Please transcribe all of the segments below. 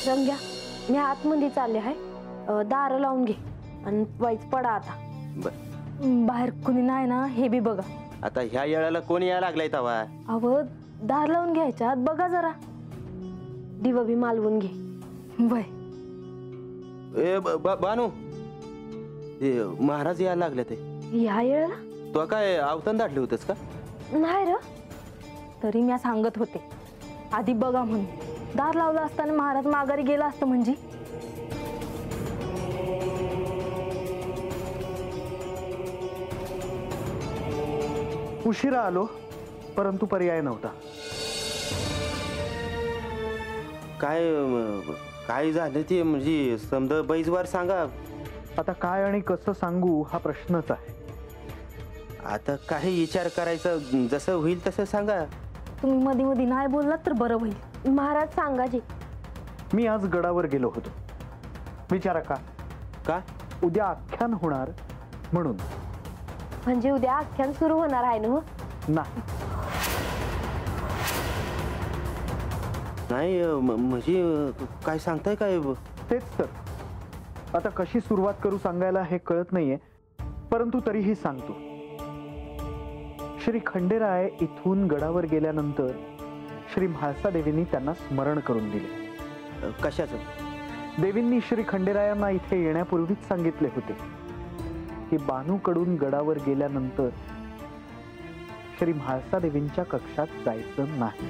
रंग्या, मी आतमध्ये चालले आहे, दार लावून घे आणि वाईच पडा आता. बाहेर कुणी नाही ना हे बी बघा. आता ह्या येळाला कोणी यायला लागलाय तवा? अव दार लावून घ्यायच्या आत बघा जरा. दिवा बी मालवून घे. बाय. ए बानू, महाराज यायला लागले ते. ह्या येळाला तो काय आवतन दाटले होतेस का? नाही र, तरी मी सांगत होते आधी बघा म्हणून. दार लावलं असताना महाराज माघारी गेला असतं म्हणजे. उशिरा आलो, परंतु पर्याय नव्हता. काय काय झालं ते म्हणजे समजा बैजवार सांगा. आता काय आणि कसं सांगू हा प्रश्नच आहे. आता काही विचार करायचा, जसं होईल तसं सांगा. तुम्ही मध्ये मध्ये नाही बोललात तर बरं होईल. महाराज सांगा जी. मी आज गडावर गेलो होतो. विचारा का? का? उद्या आख्यान होणार म्हणून. म्हणजे उद्या आख्यान सुरू होणार आहे ना? नाही नाही म्हणजे काय सांगताय काय? तेच तर. आता कशी सुरुवात करू सांगायला हे कळत नाहीये, परंतु तरीही सांगतो. श्री खंडेराय इथून गडावर गेल्यानंतर श्री म्हाळसा देवींनी त्यांना स्मरण करून दिले. कशाचं? देवींनी श्री खंडेरायांना इथे येण्यापूर्वीच सांगितले होते की बानूकडून गडावर गेल्यानंतर श्री म्हाळसा देवींच्या कक्षात जायचं नाही.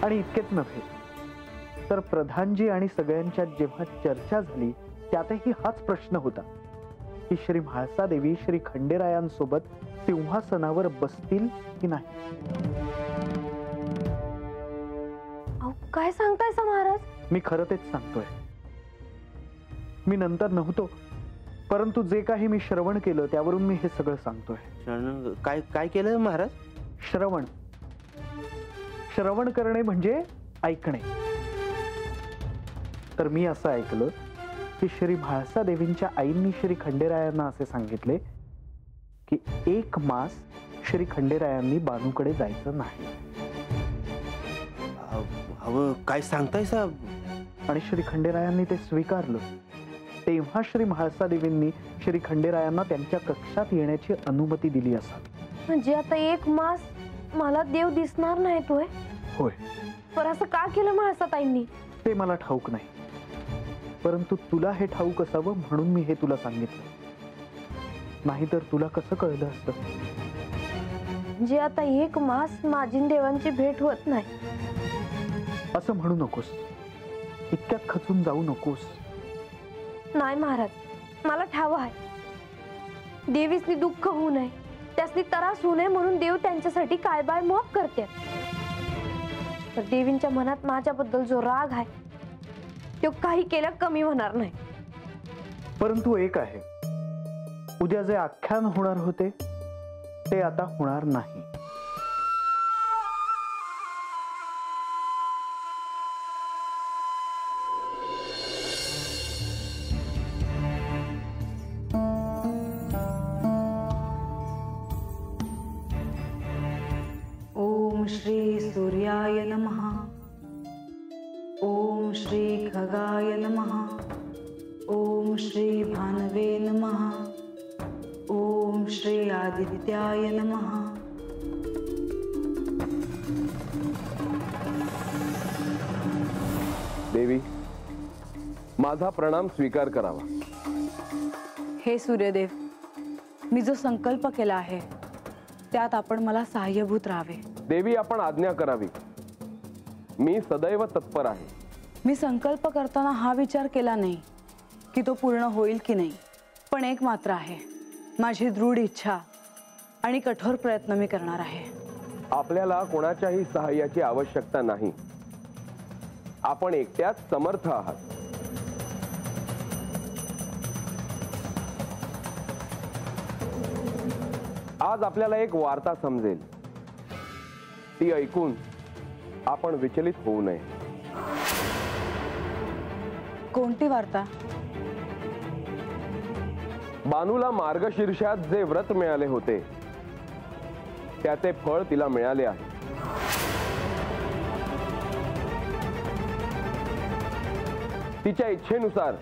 आणि इतकेच नव्हे तर प्रधानजी आणि सगळ्यांच्या जेव्हा चर्चा झाली त्यातही हाच प्रश्न होता की श्री म्हाळसा देवी श्री खंडेरायांसोबत सिंहासनावर बसतील की नाही. काय सांगताय सा महाराज? मी खरं तेच सांगतोय. मी नंतर नव्हतो, परंतु जे काही मी श्रवण केलं त्यावरून मी हे सगळं सांगतोय. काय काय केलं महाराज? श्रवण. श्रवण करणे म्हणजे ऐकणे. तर मी असं ऐकलं की श्री म्हाळसा देवींच्या आईंनी श्री खंडेरायांना असे सांगितले की 1 मास श्री खंडेरायांनी बानूकडे जायचं नाही. काय सांगताय साहेब? आणि श्री खंडेरायांनी ते स्वीकारलं. तेव्हा श्री म्हाळसा देवींनी श्री खंडेरायांना त्यांच्या कक्षात येण्याची अनुमती दिली असावी. म्हणजे आता 1 मास मला देव दिसणार नाही तोय? होय. पर असं का केलं म्हाळसाताईंनी? ते मला ठाऊक नाही, परंतु तुला हे ठाऊक असावं म्हणून मी हे तुला सांगितलं. नाहीतर तुला कसं कळलं असतं? म्हणजे आता 1 मास माझी देवांची भेट होत नाही. असं म्हणू नकोस. इतक्यात खचून जाऊ नकोस. नाही महाराज, मला ठाव आहे. देवीसनी दुःख होऊ नये, त्यासनी त्रास होऊ नये म्हणून देव त्यांच्यासाठी काय बाय माफ करते. तर देवींच्या मनात माझ्याबद्दल जो राग आहे तो काही केल्या कमी होणार नाही. परंतु एक आहे, उद्या जे आख्यान होणार होते ते आता होणार नाही. ओम श्री सूर्याय नमः. ओम श्री खगाय नमः. ओम श्री भानवे नमः. ओम श्री आदित्याय नमः. देवी, माझा प्रणाम स्वीकार करावा. हे सूर्यदेव, मी जो संकल्प केला आहे त्यात आपण मला सहाय्यभूत राहावे. देवी, आपण आज्ञा करावी. मी सदैव तत्पर आहे. मी संकल्प करताना हा विचार केला नाही की तो पूर्ण होईल की नाही, पण एक मात्र आहे, माझी दृढ इच्छा आणि कठोर प्रयत्न मी करणार आहे. आपल्याला कोणाच्याही सहाय्याची आवश्यकता नाही. आपण एकट्याच समर्थ आहात. आज आपल्याला एक वार्ता समजेल. ती ऐकून आपण विचलित होऊ नये. कोणती वार्ता? बानूला मार्गशीर्षात जे व्रत मिळाले होते त्याचे फळ तिला मिळाले आहे. तिच्या इच्छेनुसार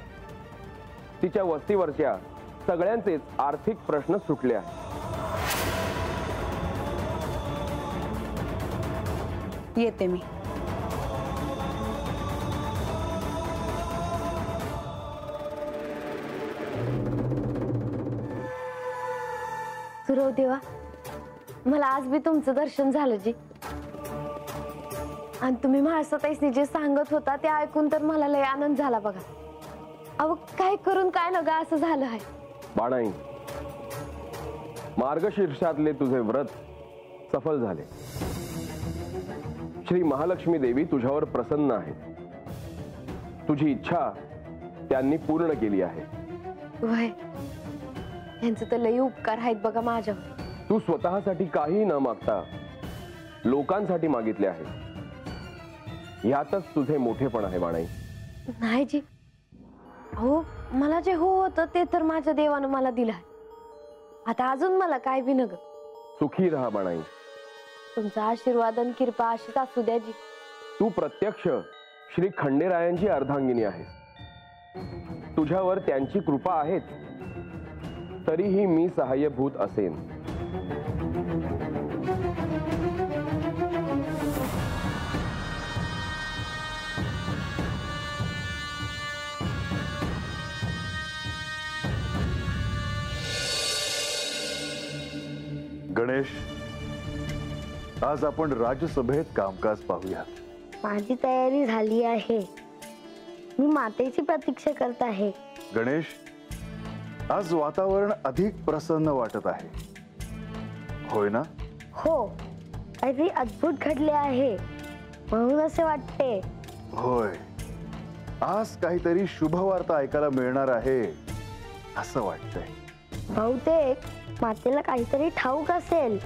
तिच्या वस्तीवरच्या सगळ्यांचेच आर्थिक प्रश्न सुटले आहेत. येते मी. सुरव देवा, मला आज बी तुमचं दर्शन झालं जी. आणि तुम्ही म्हाळसाताईसनी जे सांगत होता ते ऐकून तर मला लय आनंद झाला बघा. अहो काय करून काय नका असं झालं आहे. बाणाई, मार्गशीर्षातले तुझे व्रत सफल झाले. श्री महालक्ष्मी देवी तुझ्यावर प्रसन्न आहेत. तुझी इच्छा त्यांनी पूर्ण केली आहे. वय यांचं तर लई उपकार आहेत बघा माझ्यावर. तू स्वतःसाठी काही न मागता लोकांसाठी मागितले आहे. यातच तुझे मोठेपण आहे बाणाई. नाही जी, हो मला जे हो होतं ते तर माझ्या देवानं मला दिलं आहे. आता अजून मला काय बी नग. सुखी राहा बाणाई. तुमचा आशीर्वाद आणि कृपा अशीच असू द्या जी. तू प्रत्यक्ष श्री खंडेरायांची अर्धांगिनी आहेस. तुझ्यावर त्यांची कृपा आहेच, तरीही मी सहाय्यभूत असेन. गणेश, आज आपण राज्यसभेत कामकाज पाहूया. माझी तयारी झाली आहे. मी मातेची प्रतीक्षा करत आहे. गणेश, आज वातावरण अधिक प्रसन्न वाटत आहे, होय ना? हो, काहीतरी अद्भुत घडले आहे म्हणून असे वाटते. होय, आज काहीतरी शुभवार्ता ऐकायला मिळणार आहे असं वाटतंय. बहुतेक मातेला काहीतरी ठाऊक असेल.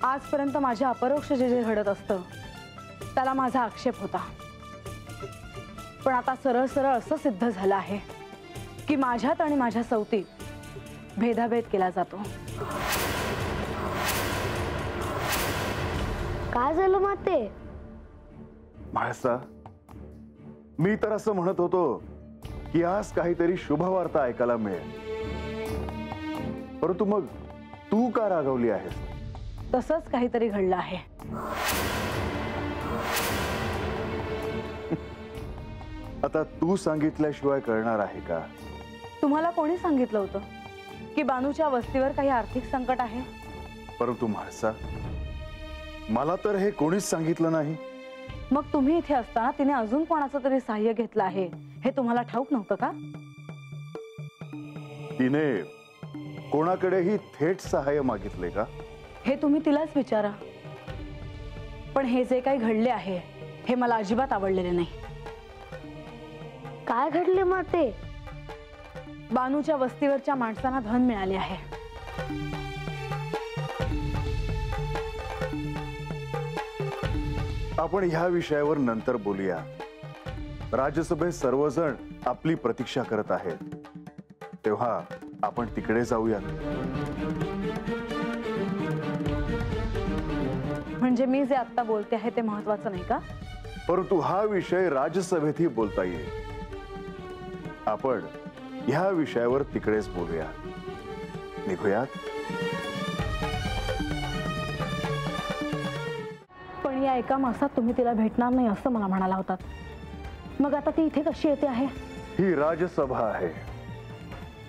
आजपर्यंत माझ्या अपरोक्ष जे घडत असतं त्याला माझा आक्षेप होता. पण आता सरळ सरळ असं सिद्ध झालं आहे की माझ्यात आणि माझ्या सवतीत भेदाभेद केला जातो. काय झालं माते? म्हाळसा, मी तर असं म्हणत होतो की आज काहीतरी शुभवार्ता ऐकायला मिळेल, परंतु मग तू का रागवली आहेस? तसंच काहीतरी घडलं आहे. आता तू सांगितल्याशिवाय कळणार आहे का? तुम्हाला कोणी सांगितलं होतं की बानूच्या वस्तीवर काही आर्थिक संकट आहे? परंतु म्हाळसा, मला तर हे कोणीच सांगितलं नाही. मग तुम्ही इथे असताना तिने अजून कोणाचं तरी सहाय्य घेतलं आहे हे तुम्हाला ठाऊक नव्हतं का? तिने कोणाकडेही थेट सहाय्य मागितले का? हे तुम्ही तिलाच विचारा. पण हे जे काही घडले आहे हे मला अजिबात आवडलेले नाही. काय घडले माते? बानूच्या वस्तीवरच्या माणसांना धन मिळाले आहे. आपण ह्या विषयावर नंतर बोलूया. राज्यसभेत सर्वजण आपली प्रतीक्षा करत आहेत, तेव्हा आपण तिकडे जाऊया. म्हणजे मी जे आता बोलते आहे ते महत्वाचं नाही का? परंतु हा विषय राज्यसभेतही बोलता येईल. आपण ह्या विषयावर तिकडेच बोलूया. निघूयात. पण या एका मासात तुम्ही तिला भेटणार नाही असं मला म्हणाला होतात. मग आता ती इथे कशी येते आहे? ही राज्यसभा आहे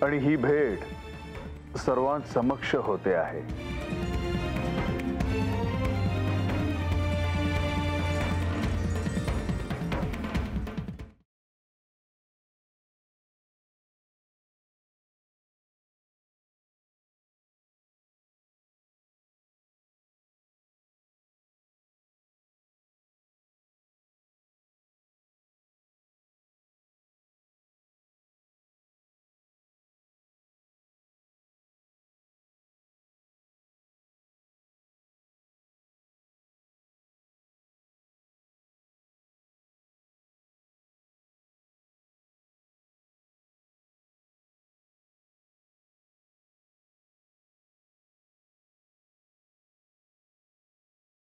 आणि ही भेट सर्वांसमक्ष होते आहे.